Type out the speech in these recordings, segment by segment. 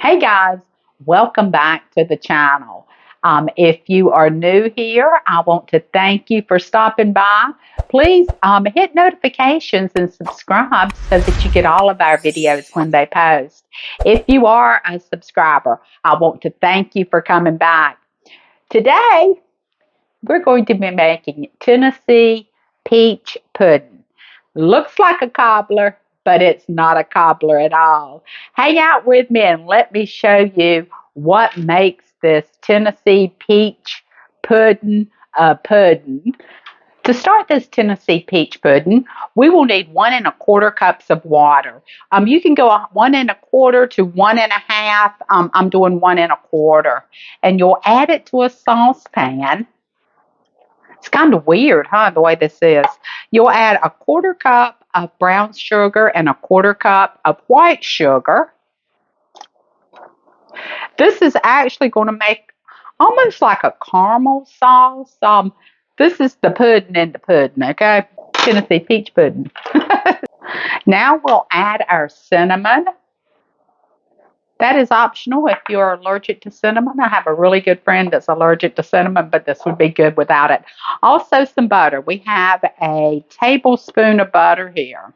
Hey guys, welcome back to the channel. If you are new here, I want to thank you for stopping by. Please hit notifications and subscribe so that you get all of our videos when they post. If you are a subscriber, I want to thank you for coming back. Today, we're going to be making Tennessee peach pudding. Looks like a cobbler, but it's not a cobbler at all. Hang out with me and let me show you what makes this Tennessee peach pudding a pudding. To start this Tennessee peach pudding, we will need 1 1/4 cups of water. You can go 1 1/4 to 1 1/2. I'm doing 1 1/4. And you'll add it to a saucepan. It's kind of weird, huh, the way this is. You'll add 1/4 cup of brown sugar and 1/4 cup of white sugar. This is actually going to make almost like a caramel sauce. This is the pudding in the pudding, okay? Tennessee peach pudding. Now we'll add our cinnamon. That is optional if you're allergic to cinnamon. I have a really good friend that's allergic to cinnamon, but this would be good without it. Also, some butter. We have a tablespoon of butter here.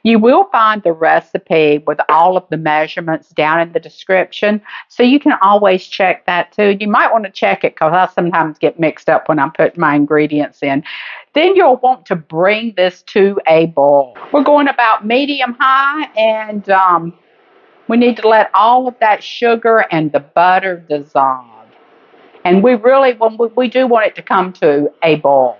You will find the recipe with all of the measurements down in the description, so you can always check that too. You might want to check it because I sometimes get mixed up when I'm putting my ingredients in. Then you'll want to bring this to a boil. We're going about medium high, and we need to let all of that sugar and the butter dissolve. And we do want it to come to a boil.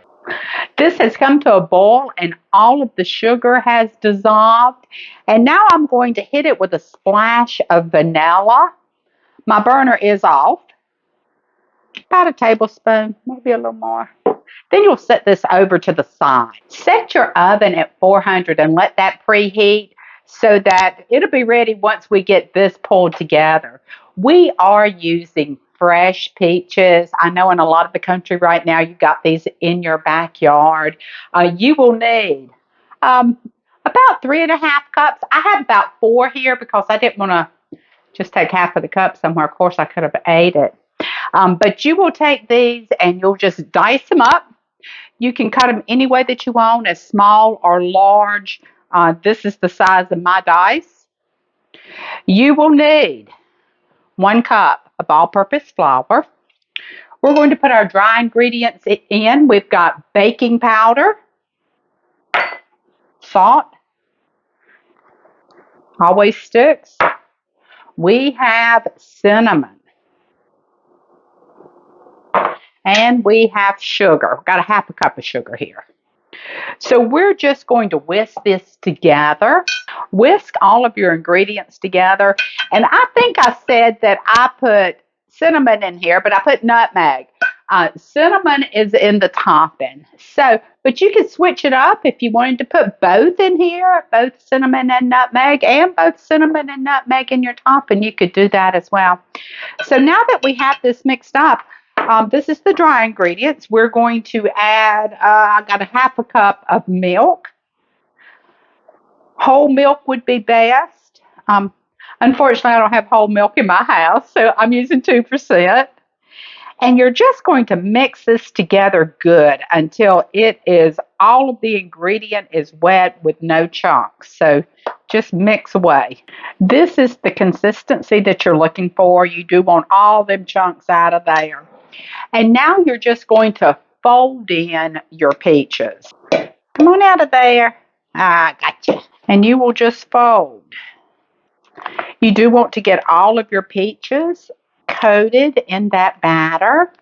This has come to a boil and all of the sugar has dissolved. And now I'm going to hit it with a splash of vanilla. My burner is off. About a tablespoon, maybe a little more. Then you'll set this over to the side. Set your oven at 400 and let that preheat so that it'll be ready once we get this pulled together. We are using fresh peaches. I know in a lot of the country right now you've got these in your backyard. You will need about 3 1/2 cups. I have about 4 here because I didn't want to just take half of the cup somewhere. Of course, I could have ate it. But you will take these and you'll just dice them up. You can cut them any way that you want, as small or large. This is the size of my dice. You will need 1 cup of all-purpose flour. We're going to put our dry ingredients in. We've got baking powder, salt, always sticks. We have cinnamon. And we have sugar. We've got 1/2 cup of sugar here. So we're just going to whisk this together. Whisk all of your ingredients together. And I think I said that I put cinnamon in here, but I put nutmeg. Cinnamon is in the topping. But you can switch it up if you wanted to put both in here, both cinnamon and nutmeg, and both cinnamon and nutmeg in your topping. You could do that as well. So now that we have this mixed up, this is the dry ingredients. We're going to add, I got 1/2 cup of milk. Whole milk would be best. Unfortunately, I don't have whole milk in my house, so I'm using 2%. And you're just going to mix this together good until all of the ingredient is wet with no chunks. So just mix away. This is the consistency that you're looking for. You do want all them chunks out of there. And now you're just going to fold in your peaches. Come on out of there. Gotcha. And you will just fold. You do want to get all of your peaches coated in that batter.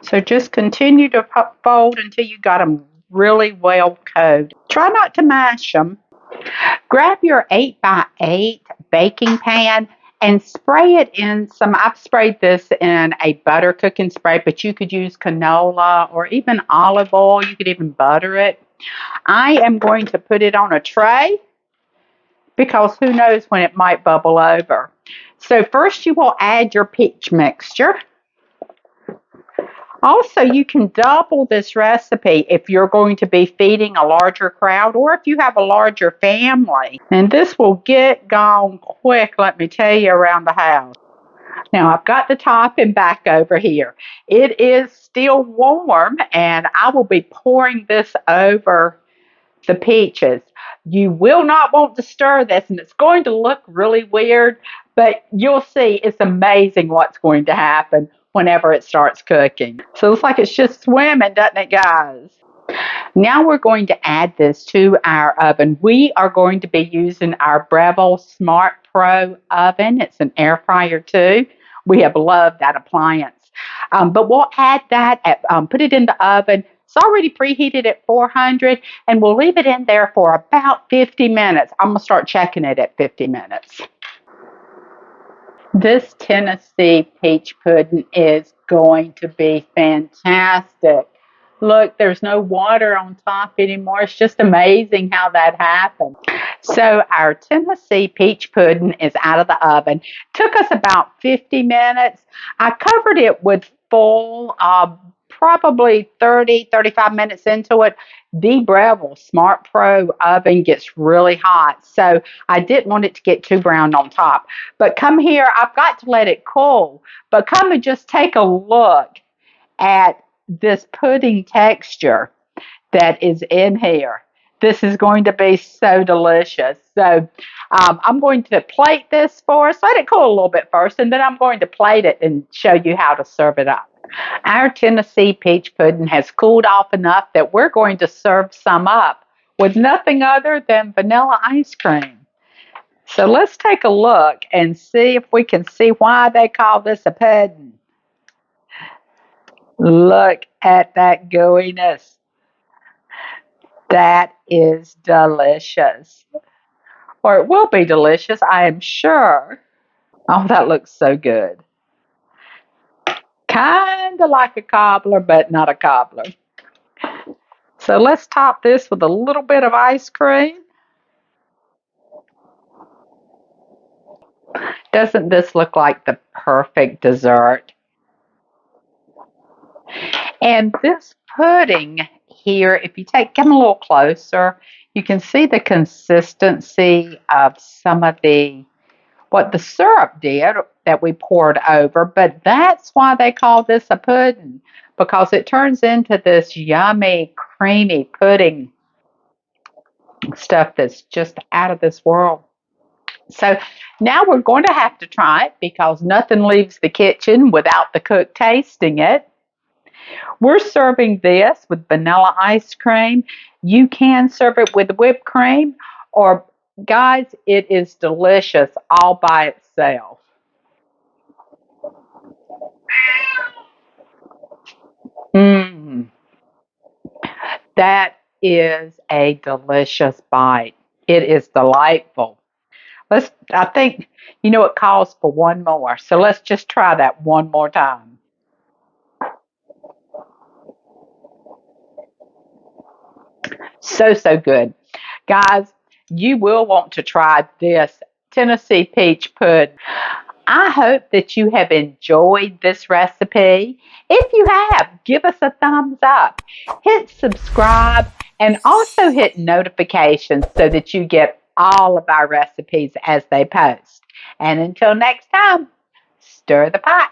So just continue to fold until you got them really well coated. Try not to mash them. Grab your 8x8 baking pan and spray it in I've sprayed this in a butter cooking spray, but you could use canola or even olive oil. You could even butter it. I am going to put it on a tray because who knows when it might bubble over. So first you will add your peach mixture. Also, you can double this recipe if you're going to be feeding a larger crowd or if you have a larger family. And this will get gone quick, let me tell you, around the house. Now, I've got the topping back over here. It is still warm, and I will be pouring this over the peaches. You will not want to stir this, and it's going to look really weird, but you'll see it's amazing what's going to happen whenever it starts cooking. So it looks like it's just swimming, doesn't it, guys? Now we're going to add this to our oven. We are going to be using our Breville Smart Pro oven. It's an air fryer too. We have loved that appliance. But we'll add that, put it in the oven. It's already preheated at 400, and we'll leave it in there for about 50 minutes. I'm going to start checking it at 50 minutes. This Tennessee peach pudding is going to be fantastic. Look, there's no water on top anymore. It's just amazing how that happened. So our Tennessee peach pudding is out of the oven. Took us about 50 minutes. I covered it with full, probably 30, 35 minutes into it. The Breville Smart Pro oven gets really hot. So I didn't want it to get too brown on top. But come here, I've got to let it cool. But come and just take a look at this pudding texture that is in here. This is going to be so delicious. So I'm going to plate this for us. Let it cool a little bit first, and then I'm going to plate it and show you how to serve it up. Our Tennessee peach pudding has cooled off enough that we're going to serve some up with nothing other than vanilla ice cream. So let's take a look and see if we can see why they call this a pudding. Look at that gooiness. That is delicious. Or it will be delicious, I am sure. Oh, that looks so good. Kind of like a cobbler, but not a cobbler. So let's top this with a little bit of ice cream. Doesn't this look like the perfect dessert? And this pudding here, if you come a little closer, you can see the consistency of some of what the syrup did that we poured over, but that's why they call this a pudding, because it turns into this yummy, creamy pudding stuff that's just out of this world. So now we're going to have to try it because nothing leaves the kitchen without the cook tasting it. We're serving this with vanilla ice cream. You can serve it with whipped cream, or guys, it is delicious all by itself. Mmm, that is a delicious bite. It is delightful. I think, it calls for one more. So let's just try that one more time. So, so good. Guys, you will want to try this Tennessee peach pudding. I hope that you have enjoyed this recipe. If you have, give us a thumbs up. Hit subscribe and also hit notifications so that you get all of our recipes as they post. And until next time, stir the pot.